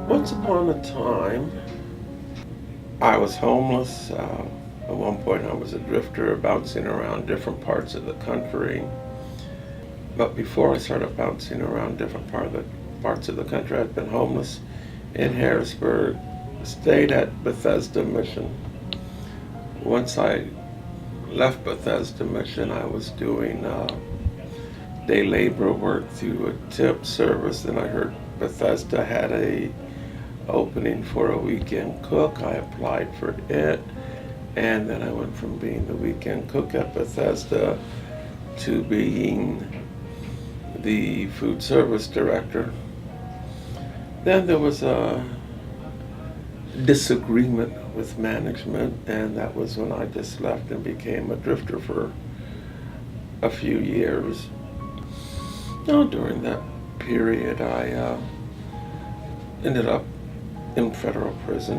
Once upon a time, I was homeless. At one point, I was a drifter bouncing around different parts of the country. But before I started bouncing around different parts of the country, I'd been homeless in Harrisburg, stayed at Bethesda Mission. Once I left Bethesda Mission, I was doing day labor work through a tip service. Then I heard Bethesda had a opening for a weekend cook. I applied for it, and then I went from being the weekend cook at Bethesda to being the food service director. Then there was a disagreement with management, and that was when I just left and became a drifter for a few years. Now, during that period, I ended up in federal prison.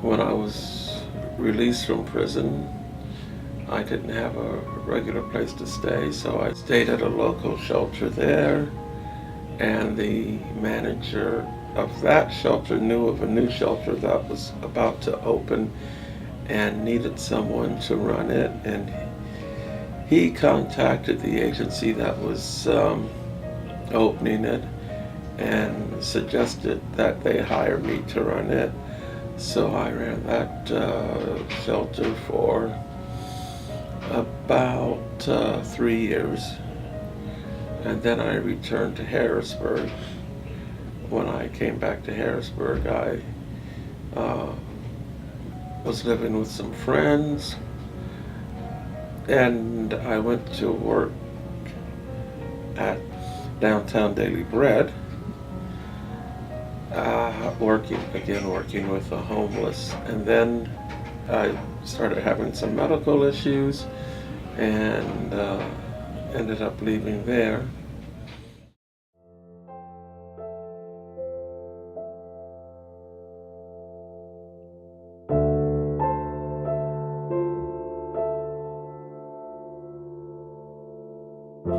When I was released from prison, I didn't have a regular place to stay, so I stayed at a local shelter there, and the manager of that shelter knew of a new shelter that was about to open and needed someone to run it, and he contacted the agency that was opening it and suggested that they hire me to run it. So I ran that shelter for about 3 years, and then I returned to Harrisburg. When I came back to Harrisburg, I was living with some friends, and I went to work at Downtown Daily Bread, working with the homeless. And then I started having some medical issues and ended up leaving there.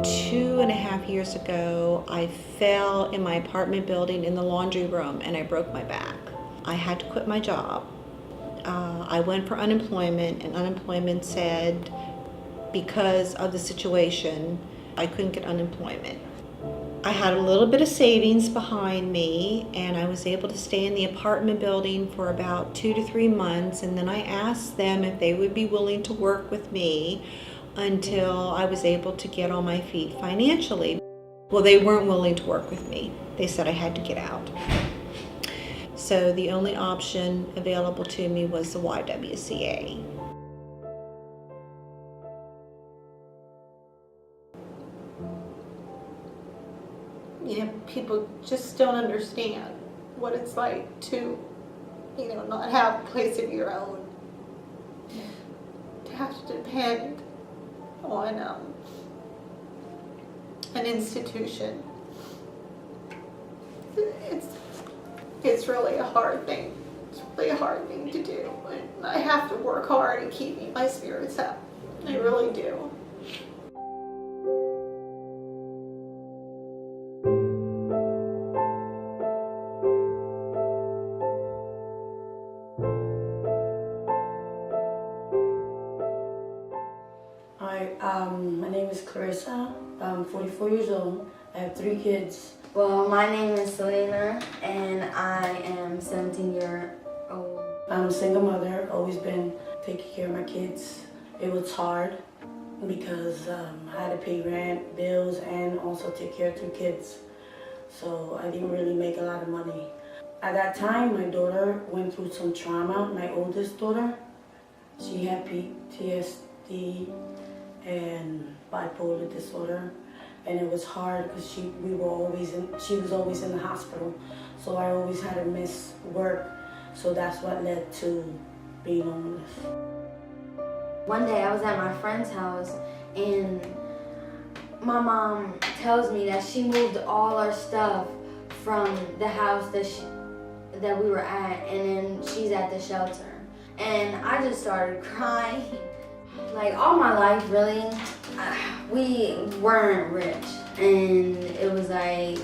Two and a half years ago, I fell in my apartment building in the laundry room and I broke my back. I had to quit my job. I went for unemployment, and unemployment said because of the situation, I couldn't get unemployment. I had a little bit of savings behind me, and I was able to stay in the apartment building for about 2 to 3 months, and then I asked them if they would be willing to work with me until I was able to get on my feet financially. Well, they weren't willing to work with me. They said I had to get out. So the only option available to me was the YWCA. You know, people just don't understand what it's like to, not have a place of your own. To have to depend on an institution. It's really a hard thing. It's really a hard thing to do. And I have to work hard and keep my spirits up. I really do. Hi, my name is Clarissa. I'm 44 years old. I have 3 kids. Well, my name is Selena, and I am 17 years old. I'm a single mother, always been taking care of my kids. It was hard. because I had to pay rent, bills, and also take care of 2 kids. So I didn't really make a lot of money. At that time, my daughter went through some trauma. My oldest daughter, she had PTSD and bipolar disorder, and it was hard because she was always in the hospital. So I always had to miss work. So that's what led to being homeless. One day I was at my friend's house and my mom tells me that she moved all our stuff from the house that we were at, and then she's at the shelter. And I just started crying. Like all my life really, we weren't rich, and it was like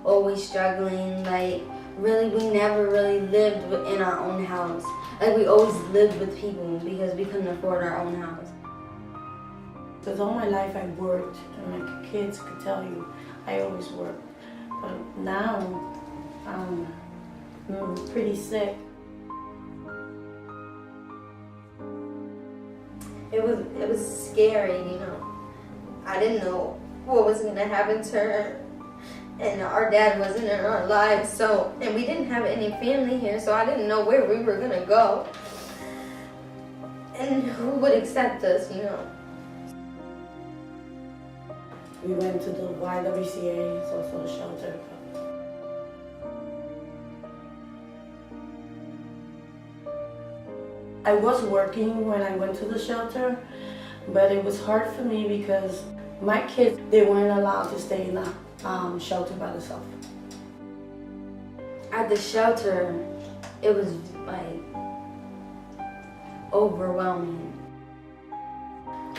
always struggling. Like really, we never really lived in our own house. Like we always lived with people because we couldn't afford our own house. Because all my life I worked, and my kids could tell you, I always worked. But now, I'm pretty sick. It was scary, you know. I didn't know what was gonna happen to her. And our dad wasn't in our lives, and we didn't have any family here, so I didn't know where we were gonna go. And who would accept us, you know. We went to the YWCA, it's also the shelter. I was working when I went to the shelter, but it was hard for me because my kids, they weren't allowed to stay in the shelter by themselves. At the shelter, it was like overwhelming.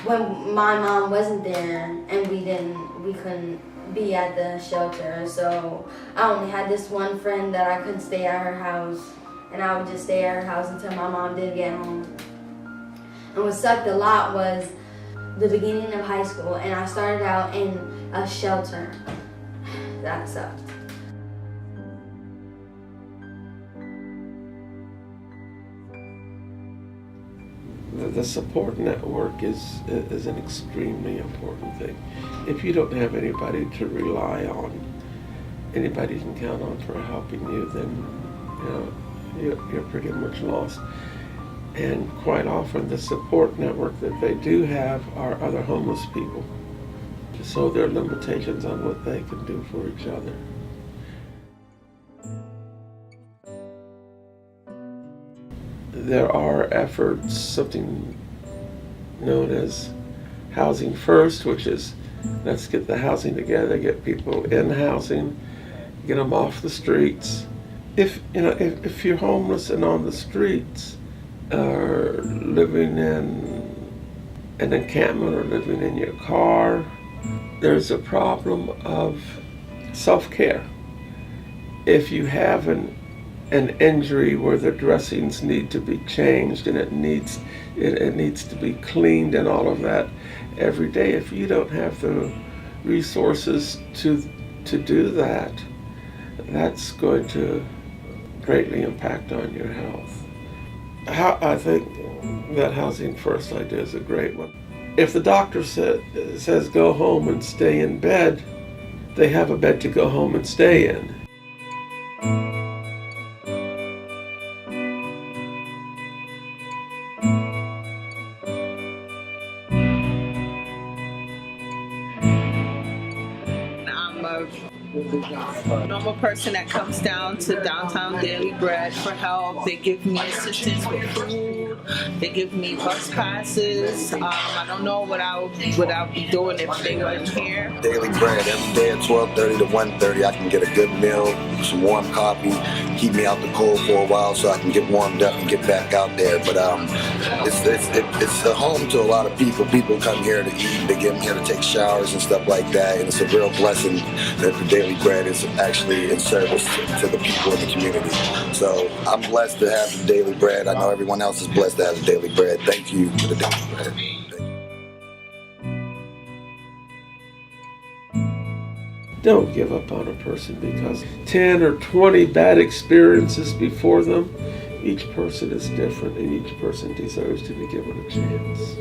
When my mom wasn't there and we couldn't be at the shelter, so I only had this one friend that I couldn't stay at her house, and I would just stay at her house until my mom did get home. And what sucked a lot was the beginning of high school, and I started out in a shelter. That sucked. The support network is an extremely important thing. If you don't have anybody to rely on, anybody you can count on for helping you, then you're pretty much lost. And quite often the support network that they do have are other homeless people. So there are limitations on what they can do for each other. There are efforts, something known as Housing First, which is let's get the housing together, get people in housing, get them off the streets. If you're homeless and on the streets, or living in an encampment or living in your car, there's a problem of self-care. If you have an injury where the dressings need to be changed and it needs to be cleaned and all of that every day, if you don't have the resources to do that, that's going to greatly impact on your health. I think that Housing First idea is a great one. If the doctor says go home and stay in bed, they have a bed to go home and stay in. I'm a normal person that comes down to downtown Daily Bread for help. They give me assistance with food. They give me bus passes. I don't know what I would be doing if they weren't here. Daily Bread every day at 12:30 to 1:30. I can get a good meal, some warm coffee, keep me out the cold for a while so I can get warmed up and get back out there. But it's a home to a lot of people. People come here to eat. They come here to take showers and stuff like that. And it's a real blessing that the Daily Bread is actually in service to the people in the community. So I'm blessed to have the Daily Bread. I know everyone else is blessed to have the Daily Bread. Thank you for the Daily Bread. Don't give up on a person because 10 or 20 bad experiences before them. Each person is different and each person deserves to be given a chance.